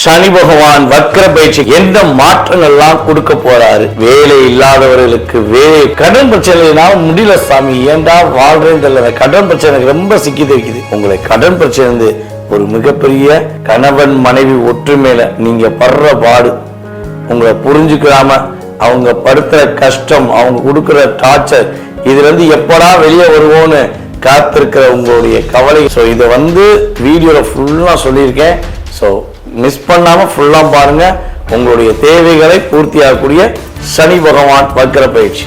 சனி பகவான் வக்ர பயிற்சி எந்த மாற்றங்கள்லாம் கொடுக்க போறாரு? வேலை இல்லாதவர்களுக்கு வேலை, கடன் பிரச்சனைனால முடியல சாமி, ஏண்டா வாழ்றேன்னு தெரியல, கடன் பிரச்சனை ரொம்ப சிக்கி வைக்குது. உங்களை கடன் பிரச்சனை இருந்து ஒரு மிகப்பெரிய கணவன் மனைவி ஒற்றுமையில நீங்க படுற பாடு, உங்களை புரிஞ்சுக்காம அவங்க படுத்துற கஷ்டம், அவங்க கொடுக்கிற டார்ச்சர், இதுல இருந்து எப்படா வெளியே வருவோன்னு காத்திருக்கிற உங்களுடைய கவலை. ஸோ இதை வீடியோல ஃபுல்லா சொல்லியிருக்கேன். ஸோ மிஸ் பண்ணாம ஃபுல்லா பாருங்க. உங்களுடைய தேவைகளை பூர்த்தியாகக்கூடிய சனி பகவான் வக்ர பயிற்சி.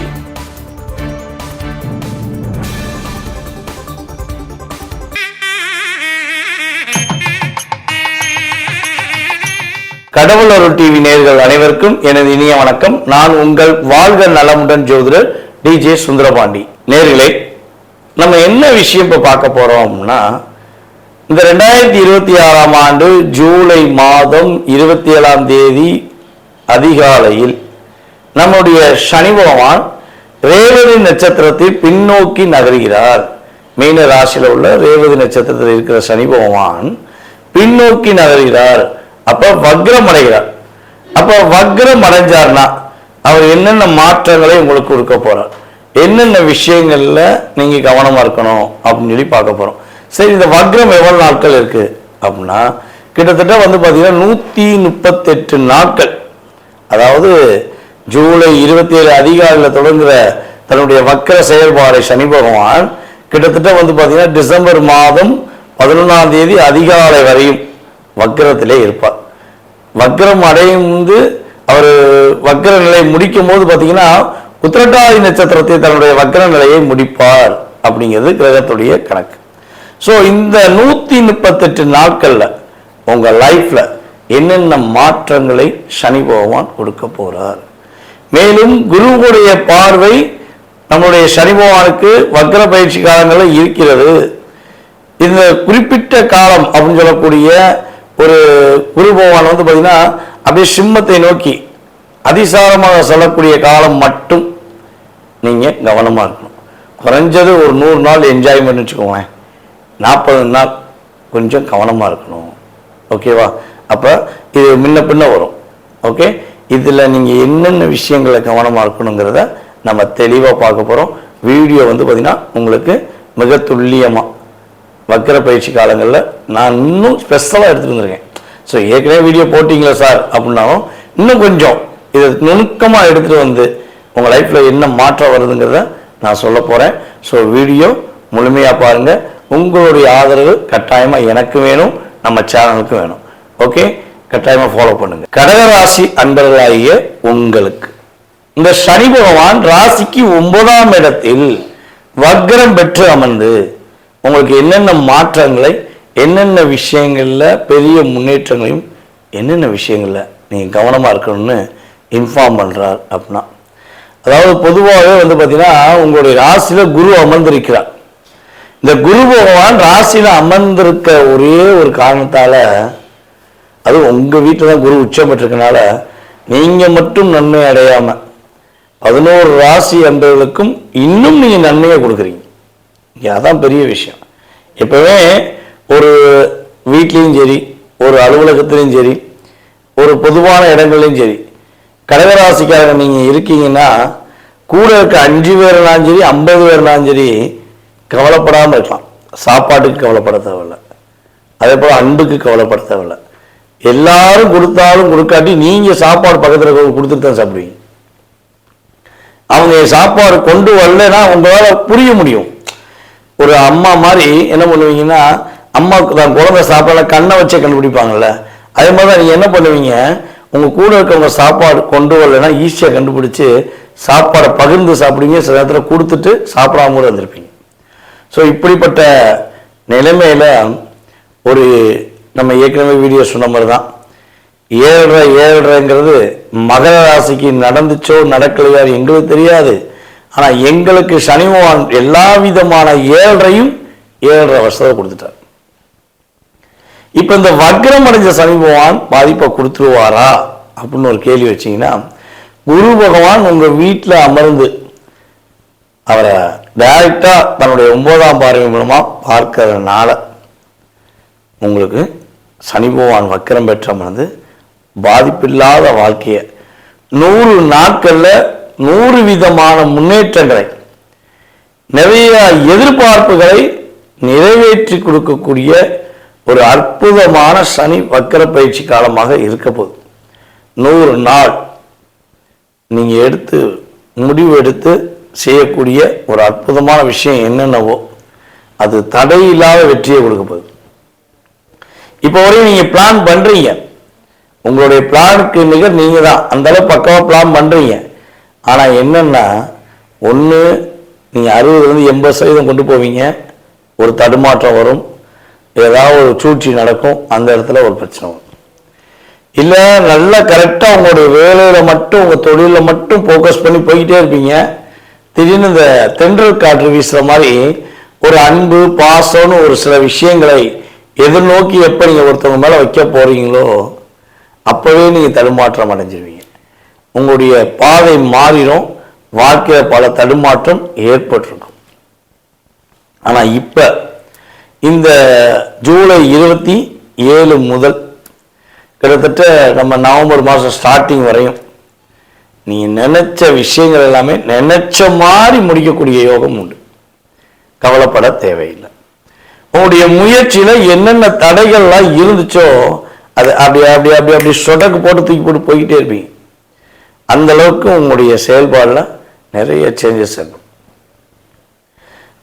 கடவுள் அருள் டிவி நேயர்கள் அனைவருக்கும் எனது இனிய வணக்கம். நான் உங்கள் வாழ்க நலமுடன் ஜோதிடர் டிஜே சுந்தரபாண்டி. நேயர்களே, நம்ம என்ன விஷயம் இப்ப பார்க்க போறோம்னா, இந்த 2026ஆம் ஆண்டு ஜூலை மாதம் 27ஆம் தேதி அதிகாலையில் நம்முடைய சனி பகவான் ரேவதி நட்சத்திரத்தில் பின்னோக்கி நகர்கிறார். மீன ராசியில் உள்ள ரேவதி நட்சத்திரத்தில் இருக்கிற சனி பகவான் பின்னோக்கி நகர்கிறார். அப்ப வக்ரம் அடைகிறார். அப்ப வக்ரம் அடைஞ்சார்னா அவர் என்னென்ன மாற்றங்களை உங்களுக்கு கொடுக்க போறார், என்னென்ன விஷயங்கள்ல நீங்க கவனமா இருக்கணும் அப்படின்னு சொல்லி பார்க்க போறோம். சரி, இந்த வக்ரம் எவ்வளவு நாட்கள் இருக்கு அப்படின்னா, கிட்டத்தட்ட பாத்தீங்கன்னா 138 நாட்கள். அதாவது ஜூலை 27 அதிகாலையில் தொடங்குற தன்னுடைய வக்ர செயல்பாடை சனி பகவான் கிட்டத்தட்ட பாத்தீங்கன்னா டிசம்பர் மாதம் 11ஆம் தேதி அதிகாலை வரையும் வக்ரத்திலே இருப்பார். வக்ரம் அடையும் அவர் வக்ர நிலை முடிக்கும் போது பாத்தீங்கன்னா உத்திரட்டாதி நட்சத்திரத்தை தன்னுடைய வக்ர நிலையை முடிப்பார் அப்படிங்கிறது கிரகத்துடைய கணக்கு. ஸோ இந்த 138 நாட்கள்ல உங்க லைஃப்ல என்னென்ன மாற்றங்களை சனி பகவான் கொடுக்க போறார். மேலும் குருவுடைய பார்வை நம்முடைய சனி பகவானுக்கு வக்ர பயிற்சி காலங்களில் இருக்கிறது. இந்த குறிப்பிட்ட காலம் அப்படின்னு சொல்லக்கூடிய ஒரு குரு பகவான் பார்த்தீங்கன்னா அப்படியே சிம்மத்தை நோக்கி அதிசாரமாக சொல்லக்கூடிய காலம் மட்டும் நீங்க கவனமா இருக்கணும். குறைஞ்சது ஒரு 100 நாள் என்ஜாய்மெண்ட் வச்சுக்கோங்களேன், 40 நாள் கொஞ்சம் கவனமா இருக்கணும். ஓகேவா? அப்ப இது முன்ன பின்ன வரும். ஓகே, இதுல நீங்க என்னென்ன விஷயங்களை கவனமா இருக்கணுங்கிறத நம்ம தெளிவா பார்க்க போறோம். வீடியோ பார்த்தீங்கன்னா உங்களுக்கு மிக துல்லியமா வக்ர பயிற்சி காலங்களில் நான் இன்னும் ஸ்பெஷலாக எடுத்துட்டு வந்திருக்கேன். ஸோ ஏற்கனவே வீடியோ போட்டிங்களா சார் அப்படின்னாலும் இன்னும் கொஞ்சம் இதை நுணுக்கமாக எடுத்துகிட்டு உங்கள் லைஃப்பில் என்ன மாற்றம் வருதுங்கிறத நான் சொல்ல போகிறேன். ஸோ வீடியோ முழுமையாக பாருங்கள். உங்களுடைய ஆதரவு கட்டாயமாக எனக்கு வேணும், நம்ம சேனலுக்கு வேணும். ஓகே, கட்டாயமாக ஃபாலோ பண்ணுங்க. கடகராசி அன்பர்களாகிய உங்களுக்கு இந்த சனி பகவான் ராசிக்கு 9ஆம் இடத்தில் வக்ரம் பெற்று அமர்ந்து உங்களுக்கு என்னென்ன மாற்றங்களை, என்னென்ன விஷயங்கள்ல பெரிய முன்னேற்றங்களையும், என்னென்ன விஷயங்கள்ல நீங்க கவனமா இருக்கணும்னு இன்ஃபார்ம் பண்றார். அப்படின்னா அதாவது பொதுவாகவே பார்த்தீங்கன்னா உங்களுடைய ராசியில குரு அமர்ந்திருக்கிறார். இந்த குரு பகவான் ராசியில அமர்ந்திருக்க ஒரே ஒரு காரணத்தால, அது உங்க வீட்டில் தான் குரு உச்சம் பெற்றிருக்கனால நீங்க மட்டும் நன்மை அடையாம 11 ராசி அன்பர்களுக்கும் இன்னும் நீங்க நன்மையை கொடுக்குறீங்க. அதான் பெரிய விஷயம். எப்பவுமே ஒரு வீட்லையும் சரி, ஒரு அலுவலகத்திலையும் சரி, ஒரு பொதுவான இடங்கள்லையும் சரி, கடகராசிக்காரங்க நீங்க இருக்கீங்கன்னா கூட இருக்க 5 பேர்னாலும் சரி, 50 பேர்னாலும் சரி கவலைப்படாமல் இருக்கலாம். சாப்பாட்டுக்கு கவலைப்பட தேவையில்லை, அதே போல அன்புக்கு கவலைப்பட தேவையில்லை. எல்லாரும் கொடுத்தாலும் கொடுக்காட்டி நீங்க சாப்பாடு பக்கத்தில் கொடுத்துட்டு தான் சாப்பிடுவீங்க. அவங்க சாப்பாடு கொண்டு வரலன்னா உங்களால புரிய முடியும். ஒரு அம்மா மாதிரி என்ன பண்ணுவீங்கன்னா, அம்மாவுக்கு தான் குழந்தை சாப்பாடு கண்ணை வச்சே கண்டுபிடிப்பாங்கல்ல, அதே மாதிரி தான் நீங்கள் என்ன பண்ணுவீங்க, உங்கள் கூட இருக்கவங்க சாப்பாடு கொண்டு வரலைன்னா ஈஸியாக கண்டுபிடிச்சி சாப்பாடை பகிர்ந்து சாப்பிடுவீங்க. சில நேரத்தில் கொடுத்துட்டு சாப்பிடாம கூட வந்திருப்பீங்க. ஸோ இப்படிப்பட்ட நிலைமையில் ஒரு நம்ம ஏற்கனவே வீடியோ சொன்ன மாதிரி தான் 7.5 மகர ராசிக்கு நடந்துச்சோ நடக்கலையோ எங்களுக்கு தெரியாது. ஆனா எங்களுக்கு சனி பகவான் எல்லா விதமான 7.5 வருஷத்தை கொடுத்துட்டார். இப்ப இந்த வக்ரம் அடைஞ்ச சனி பகவான் பாதிப்பை கொடுத்துருவாரா அப்படின்னு ஒரு கேள்வி வச்சீங்கன்னா, குரு பகவான் உங்க வீட்டில் அமர்ந்து அவரை டைரக்டா தன்னுடைய 9ஆம் பார்வை மூலமா பார்க்கறதுனால உங்களுக்கு சனி பகவான் வக்ரம் பெற்ற அமர்ந்து பாதிப்பில்லாத வாழ்க்கையை 100 நாட்களில் 100 விதமான முன்னேற்றங்களை, நிறைய எதிர்பார்ப்புகளை நிறைவேற்றி கொடுக்கக்கூடிய ஒரு அற்புதமான சனி வக்கர பயிற்சி காலமாக இருக்க போகுது. 100 நாள் நீங்கள் முடிவு எடுத்து செய்யக்கூடிய ஒரு அற்புதமான விஷயம் என்னென்னவோ அது தடையில்லாத வெற்றியை கொடுக்க போகுது. இப்போ வரையும் நீங்கள் பிளான் பண்ணுறீங்க, உங்களுடைய பிளானுக்கு நிகர் நீங்கள் தான், அந்த அளவு பக்கமாக பிளான் பண்ணுறீங்க. ஆனால் என்னென்னா, ஒன்று நீங்கள் 60% 80% கொண்டு போவீங்க, ஒரு தடுமாற்றம் வரும், ஏதாவது ஒரு சூழ்ச்சி நடக்கும், அந்த இடத்துல ஒரு பிரச்சனை வரும். இல்லை நல்லா கரெக்டாக உங்களுடைய வேலையில் மட்டும், உங்கள் தொழிலில் மட்டும் ஃபோக்கஸ் பண்ணி போய்கிட்டே இருப்பீங்க. திடீர்னு இந்த தென்றல் காற்று வீசுகிற மாதிரி ஒரு அன்பு பாசம்னு ஒரு சில விஷயங்களை எதிர்நோக்கி எப்போ நீங்கள் ஒருத்தவங்க மேலே வைக்க போகிறீங்களோ அப்போவே நீங்கள் தடுமாற்றம் அடைஞ்சிருவீங்க. உங்களுடைய பாதை மாறிடும், வாழ்க்கையில் பல தடுமாற்றம் ஏற்பட்டிருக்கும். ஆனால் இப்போ இந்த ஜூலை 27 முதல் கிட்டத்தட்ட நம்ம நவம்பர் மாதம் ஸ்டார்டிங் வரையும் நீங்கள் நினைச்ச விஷயங்கள் எல்லாமே நினைச்ச மாதிரி முடிக்கக்கூடிய யோகம் உண்டு. கவலைப்பட தேவையில்லை. உங்களுடைய முயற்சியில் என்னென்ன தடைகள்லாம் இருந்துச்சோ அது அப்படி அப்படி அப்படி அப்படி சொடக்கு போட்டு தூக்கி போட்டு போய்கிட்டே இருப்பீங்க. அந்த அளவுக்கு உங்களுடைய செயல்பாடில் நிறைய சேஞ்சஸ் இருக்கும்.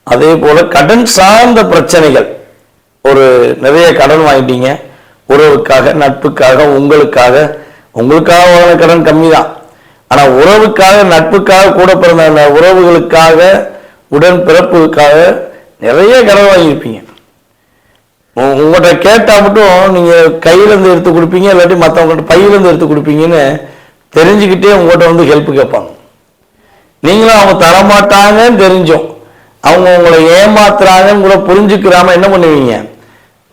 அதே போல் கடன் சார்ந்த பிரச்சனைகள், ஒரு நிறைய கடன் வாங்கிட்டீங்க, உறவுக்காக நட்புக்காக உங்களுக்காக வாங்கின கடன் கம்மி தான். ஆனால் உறவுக்காக நட்புக்காக கூட பிறந்த அந்த உறவுகளுக்காக உடன் பிறப்புக்காக நிறைய கடன் வாங்கியிருப்பீங்க. உங்கள்கிட்ட கேட்டால் மட்டும் நீங்கள் கையிலேருந்து எடுத்து கொடுப்பீங்க, இல்லாட்டி மற்றவங்கள்ட்ட பையிலேருந்து எடுத்து கொடுப்பீங்கன்னு தெரிஞ்சுக்கிட்டே உங்கள்கிட்ட வந்து ஹெல்ப் கேட்பாங்க. நீங்களும் அவங்க தரமாட்டாங்கன்னு தெரிஞ்சோம், அவங்க உங்களை ஏமாத்துறாங்கன்னு கூட புரிஞ்சுக்கிறாம என்ன பண்ணுவீங்க,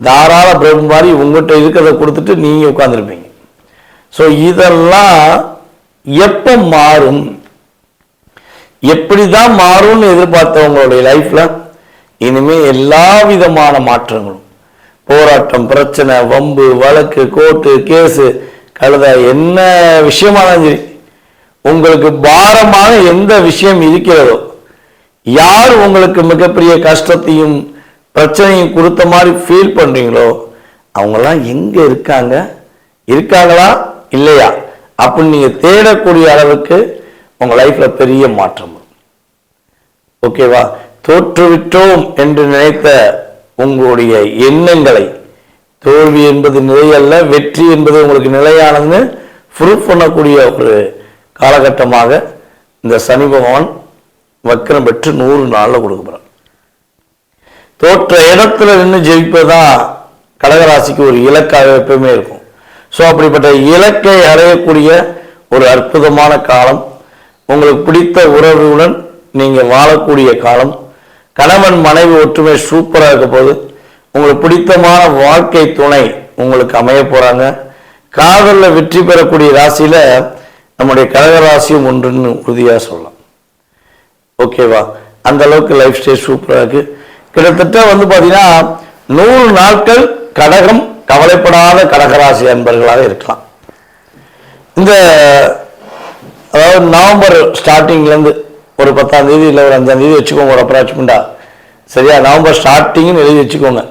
தாராள பிரபு மாதிரி உங்கள்கிட்ட இருக்கிறத கொடுத்துட்டு நீங்கள் உட்காந்துருப்பீங்க. ஸோ இதெல்லாம் எப்போ மாறும், எப்படி தான் மாறும்னு எதிர்பார்த்தவங்களுடைய லைஃப்பில் இனிமேல் எல்லா விதமான மாற்றங்களும், போராட்டம், பிரச்சனை, வம்பு, வழக்கு, கோர்ட்டு, கேஸு, கழுத, என்ன விஷயமானாலும் சரி, உங்களுக்கு பாரமான எந்த விஷயம் இருக்கிறதோ, யார் உங்களுக்கு மிகப்பெரிய கஷ்டத்தையும் பிரச்சனையும் கொடுத்த மாதிரி ஃபீல் பண்ணுறீங்களோ அவங்கெல்லாம் எங்கே இருக்காங்களா இல்லையா அப்படின்னு நீங்கள் தேடக்கூடிய அளவுக்கு உங்கள் லைஃப்பில் பெரிய மாற்றம் வரும். ஓகேவா? தோற்றுவிட்டோம் என்று நினைத்த உங்களுடைய எண்ணங்களை, தோல்வி என்பது நிலையல்ல, வெற்றி என்பது உங்களுக்கு நிலையானதுன்னு ப்ரூஃப் பண்ணக்கூடிய ஒரு காலகட்டமாக இந்த சனி பகவான் வக்கரம் பெற்று 100 நாளில் கொடுக்குறார். தோற்ற இடத்துல நின்று ஜெயிப்பதுதான் கடகராசிக்கு ஒரு இலக்காக எப்பவுமே இருக்கும். ஸோ அப்படிப்பட்ட இலக்கை அடையக்கூடிய ஒரு அற்புதமான காலம், உங்களுக்கு பிடித்த உறவுடன் நீங்கள் வாழக்கூடிய காலம், கணவன் மனைவி ஒற்றுமை சூப்பராக இருக்க போது, உங்களுக்கு பிடித்தமான வாழ்க்கை துணை உங்களுக்கு அமைய போகிறாங்க. காதலில் வெற்றி பெறக்கூடிய ராசியில் நம்முடைய கடகராசியும் ஒன்றுன்னு உறுதியாக சொல்லலாம். ஓகேவா? அந்த அளவுக்கு லைஃப் ஸ்டைல் சூப்பராக இருக்கு. கிட்டத்தட்ட வந்து பார்த்தீங்கன்னா 100 நாட்கள் கடகம் கவலைப்படாத கடகராசி அன்பர்களாக இருக்கலாம். இந்த அதாவது நவம்பர் ஸ்டார்டிங்லேருந்து ஒரு 10ஆம் தேதி இல்லை ஒரு 5ஆம் தேதி வச்சுக்கோங்க, ஒரு அப்ராச்மெண்ட்டாக, சரியா? நவம்பர் ஸ்டார்டிங்னு எழுதி வச்சுக்கோங்க.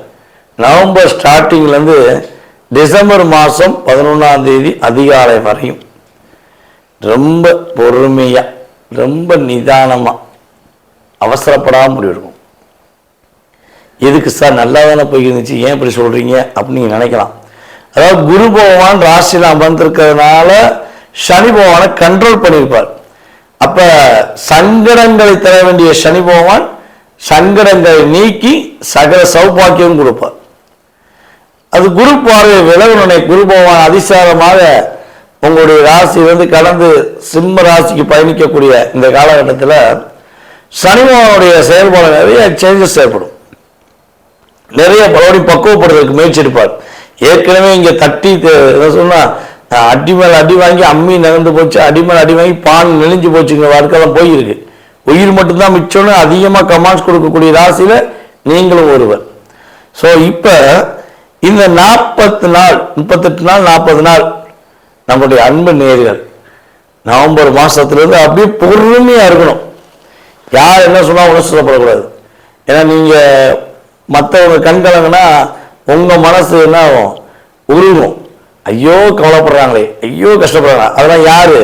நவம்பர் ஸ்டார்டிங்லேருந்து டிசம்பர் மாதம் 11ஆம் தேதி அதிகாலை வரையும் ரொம்ப பொறுமையாக, ரொம்ப நிதானமாக, அவசரப்படாமல் முடிவெடுக்கும். எதுக்கு சார் நல்லா தானே போயிருந்துச்சு, ஏன் இப்படி சொல்கிறீங்க அப்படின்னு நீங்கள் நினைக்கலாம். அதாவது குரு பகவான் ராசியில் அமர்ந்திருக்கிறதுனால சனி பகவானை கண்ட்ரோல் பண்ணியிருப்பார். அப்போ சங்கடங்களை தர வேண்டிய சனி பகவான் சங்கடங்களை நீக்கி சகல சௌபாக்கியம் கொடுப்பார். அது குரு பார்வை விலகுனனை குரு பகவான் அதிசாரமாக உங்களுடைய ராசியிலிருந்து கடந்து சிம்ம ராசிக்கு பயணிக்கக்கூடிய இந்த காலகட்டத்தில் சனி பகவானுடைய செயல்பாடு நிறைய சேஞ்சஸ் ஏற்படும். நிறைய பலவடி பக்குவப்படுறதுக்கு முயற்சி எடுப்பார். ஏற்கனவே இங்கே தட்டி என்ன சொன்னால் அடி மேலே அடி வாங்கி அம்மி நகர்ந்து போச்சு, அடி மேலே அடி வாங்கி பான் நெளிஞ்சு போச்சுங்க, வாழ்க்கையெல்லாம் போயிருக்கு. உயிர் மட்டும்தான் மிச்சம்னு அதிகமாக கமாண்ட்ஸ் கொடுக்கக்கூடிய ராசியில் நீங்களும் ஒருவர். ஸோ இப்போ இந்த 40 நாள் 38 நாள் 40 நாள் நம்முடைய அன்பு நேயர்கள் நவம்பர் மாதத்துலேருந்து அப்படியே பொறுமையாக இருக்கணும். யார் என்ன சொன்னால் ஒன்றும் சொல்லப்படக்கூடாது. ஏன்னா நீங்கள் மற்றவங்க கண்கலங்கன்னா உங்கள் மனசு என்ன ஆகும், உருகும். ஐயோ கவலைப்படுறாங்களே, ஐயோ கஷ்டப்படுறாங்க. அதெல்லாம் யார்,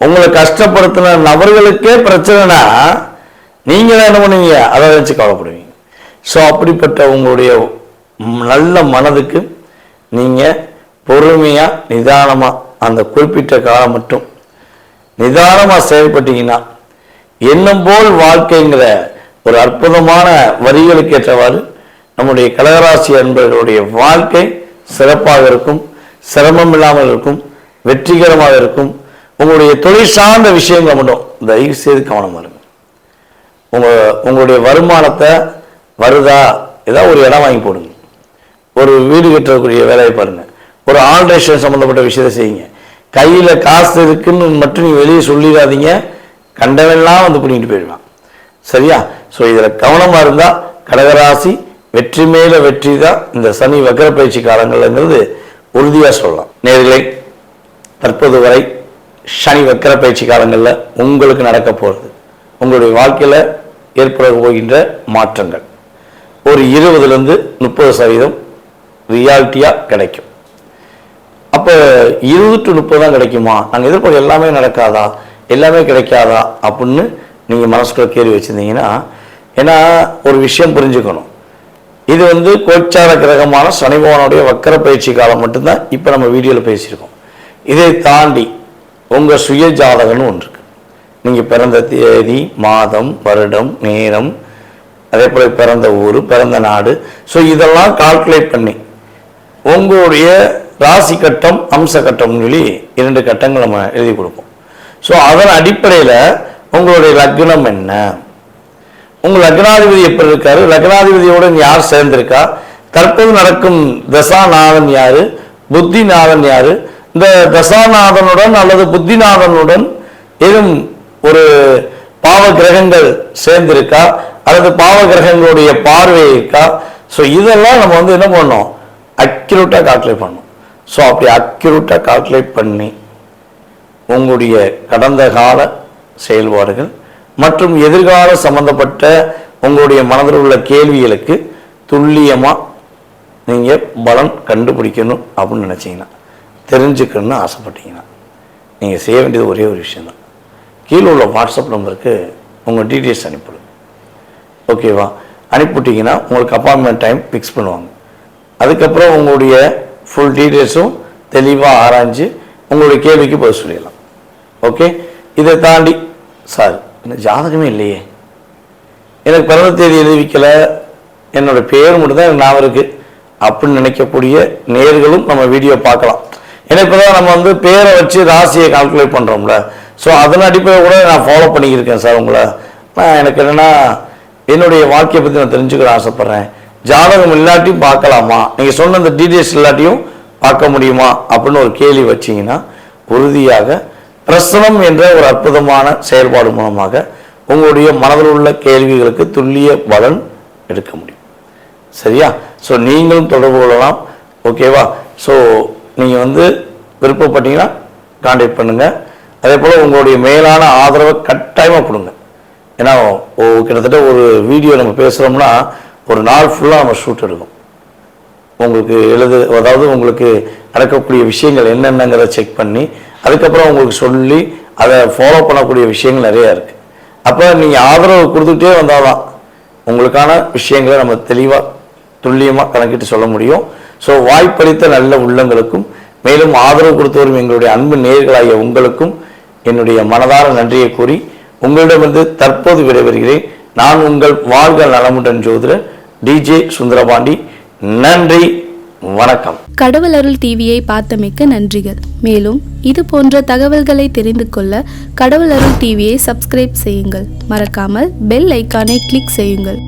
உங்களை கஷ்டப்படுத்தின நபர்களுக்கே பிரச்சனைனா நீங்கள் தான் என்ன பண்ணுவீங்க, அதை வச்சு கவலைப்படுவீங்க. ஸோ அப்படிப்பட்ட உங்களுடைய நல்ல மனதுக்கு நீங்கள் பொறுமையாக நிதானமாக அந்த குறிப்பிட்ட காலம் மட்டும் நிதானமாக செயல்பட்டீங்கன்னா எண்ணம் போல் வாழ்க்கைங்கிற ஒரு அற்புதமான வரிகளுக்கு ஏற்றவாறு நம்முடைய கடகராசி அன்பர்களுடைய வாழ்க்கை சிறப்பாக இருக்கும், சிரமம் இல்லாமல் இருக்கும், வெற்றிகரமாக இருக்கும். உங்களுடைய தொழில் சார்ந்த விஷயங்களை மட்டும் தயவு செய்து கவனமாக இருங்க. உங்களுடைய வருமானத்தை வருதா, ஏதாவது ஒரு இடம் வாங்கி போடுங்க, ஒரு வீடு கட்டக்கூடிய வேலையை பாருங்கள், ஒரு ஆல்ட்ரேஷன் சம்மந்தப்பட்ட விஷயத்தை செய்யுங்க. கையில் காசு இருக்குன்னு மட்டும் நீங்கள் வெளியே சொல்லிடாதீங்க, கண்டவெல்லாம் வந்து பிடிக்கிட்டு போயிடுவான். சரியா? ஸோ இதில் கவனமாக இருந்தால் கடகராசி வெற்றி மேல வெற்றி தான் இந்த சனி வக்ர பயிற்சி காலங்கள்ங்கிறது உறுதியாக சொல்லலாம். நேயர்களே, தற்போது வரை சனி வக்ர பயிற்சி காலங்களில் உங்களுக்கு நடக்க போகிறது, உங்களுடைய வாழ்க்கையில் ஏற்பட போகின்ற மாற்றங்கள் ஒரு 20% 30% ரியாலிட்டியாக கிடைக்கும். அப்போ 20 to 30 தான் கிடைக்குமா, நாங்கள் எதிர்பார்க்க எல்லாமே நடக்காதா, எல்லாமே கிடைக்காதா அப்படின்னு நீங்கள் மனசுக்குள்ள கேள்வி வச்சுருந்தீங்கன்னா, ஏன்னா ஒரு விஷயம் புரிஞ்சுக்கணும், இது வந்து கோச்சார கிரகமான சனி பகவானுடைய வக்கர பயிற்சி காலம் மட்டும்தான் இப்போ நம்ம வீடியோவில் பேசியிருக்கோம். இதை தாண்டி உங்கள் சுய ஜாதகம்னு ஒன்று இருக்கு. நீங்கள் பிறந்த தேதி, மாதம், வருடம், நேரம், அதே போல் பிறந்த ஊர், பிறந்த நாடு, ஸோ இதெல்லாம் கால்குலேட் பண்ணி உங்களுடைய ராசி கட்டம், அம்ச கட்டம்னு சொல்லி 2 கட்டங்கள் நம்ம எழுதி கொடுப்போம். ஸோ அதன் அடிப்படையில் உங்களுடைய லக்னம் என்ன, உங்கள் லக்னாதிபதி எப்படி இருக்காரு, லக்னாதிபதியோட யார் சேர்ந்திருக்கா, தற்போது நடக்கும் தசாநாதன் யாரு, புத்திநாதன் யாரு, இந்த தசாநாதனுடன் அல்லது புத்திநாதனுடன் ஏதும் ஒரு பாவ கிரகங்கள் சேர்ந்திருக்கா அல்லது பாவ கிரகங்களுடைய பார்வை இருக்கா. ஸோ இதெல்லாம் நம்ம வந்து என்ன பண்ணோம், அக்யூரேட்டாக கால்குலேட் பண்ணணும். ஸோ அப்படி அக்யூரேட்டாக கால்குலேட் பண்ணி உங்களுடைய கடந்த கால செயல்பாடுகள் மற்றும் எதிர்கால சம்பந்தப்பட்ட உங்களுடைய மனதில் உள்ள கேள்விகளுக்கு துல்லியமாக நீங்கள் பலன் கண்டுபிடிக்கணும் அப்படின்னு நினச்சிங்கன்னா, தெரிஞ்சுக்கணும்னு ஆசைப்பட்டீங்கன்னா நீங்கள் செய்ய வேண்டியது ஒரே ஒரு விஷயந்தான். கீழே உள்ள வாட்ஸ்அப் நம்பருக்கு உங்கள் டீட்டெயில்ஸ் அனுப்பிவிடுங்க. ஓகேவா? அனுப்பிவிட்டிங்கன்னா உங்களுக்கு அப்பாயின்மெண்ட் டைம் ஃபிக்ஸ் பண்ணுவாங்க. அதுக்கப்புறம் உங்களுடைய ஃபுல் டீட்டெயில்ஸும் தெளிவாக ஆராய்ஞ்சு உங்களுடைய கேள்விக்கு பதில் சொல்லிடலாம். ஓகே? இதை தாண்டி சார் எனக்கு ஜாதகமே இல்லையே, எனக்கு பிறந்த தேதி எழுதி வைக்கல, என்னோட பேர் மட்டும் தான் எனக்கு ஞாபகம் இருக்குது அப்படின்னு நினைக்கக்கூடிய நேயர்களும் நம்ம வீடியோ பார்க்கலாம். ஏன்னா இப்போ தான் நம்ம வந்து பேரை வச்சு ராசியை கால்குலேட் பண்ணுறோம்ல. ஸோ அதன் அடிப்படையில் கூட நான் ஃபாலோ பண்ணிக்கிருக்கேன் சார் உங்களை. நான் எனக்கு என்னென்னா என்னுடைய வாழ்க்கையை பற்றி நான் தெரிஞ்சுக்கிற ஆசைப்பட்றேன், ஜாதகம் இல்லாட்டியும் பார்க்கலாமா, நீங்கள் சொன்ன அந்த டீட்டெயில்ஸ் இல்லாட்டியும் பார்க்க முடியுமா அப்படின்னு ஒரு கேள்வி வச்சிங்கன்னா உறுதியாக பிரசனம் என்ற ஒரு அற்புதமான செயல்பாடு மூலமாக உங்களுடைய மனதில் உள்ள கேள்விகளுக்கு துல்லிய பலன் எடுக்க முடியும். சரியா? ஸோ நீங்களும் தொடர்பு கொள்ளலாம். ஓகேவா? ஸோ நீங்கள் வந்து விருப்பப்பட்டீங்கன்னா கான்டாக்ட் பண்ணுங்கள். அதே போல் உங்களுடைய மேலான ஆதரவை கட்டாயமாக கொடுங்க. ஏன்னா கிட்டத்தட்ட ஒரு வீடியோ நம்ம பேசுகிறோம்னா ஒரு நாள் ஃபுல்லாக நம்ம ஷூட் எடுக்கும். உங்களுக்கு அதாவது உங்களுக்கு நடக்கக்கூடிய விஷயங்கள் என்னென்னங்கிறத செக் பண்ணி அதுக்கப்புறம் உங்களுக்கு சொல்லி அதை ஃபாலோ பண்ணக்கூடிய விஷயங்கள் நிறையா இருக்குது. அப்போ நீங்கள் ஆதரவு கொடுத்துட்டே வந்தால் தான் உங்களுக்கான விஷயங்களை நம்ம தெளிவாக துல்லியமாக கணக்கிட்டு சொல்ல முடியும். ஸோ வாய்ப்பளித்த நல்ல உள்ளங்களுக்கும் மேலும் ஆதரவு கொடுத்தவரும் எங்களுடைய அன்பு நேயர்களாகிய உங்களுக்கும் என்னுடைய மனதார நன்றியை கூறி உங்களிடமிருந்து தற்போது விடைபெறுகிறேன். நான் உங்கள் வாழ்க நலமுடன் ஜோதிடர் டிஜே சுந்தரபாண்டி. நன்றி, வணக்கம். கடவுள் அருள் டிவியை பார்த்தமைக்கு நன்றிகள். மேலும் இது போன்ற தகவல்களை தெரிந்து கொள்ள கடவுள் அருள் டிவியை சப்ஸ்கிரைப் செய்யுங்கள். மறக்காமல் பெல் ஐக்கானை கிளிக் செய்யுங்கள்.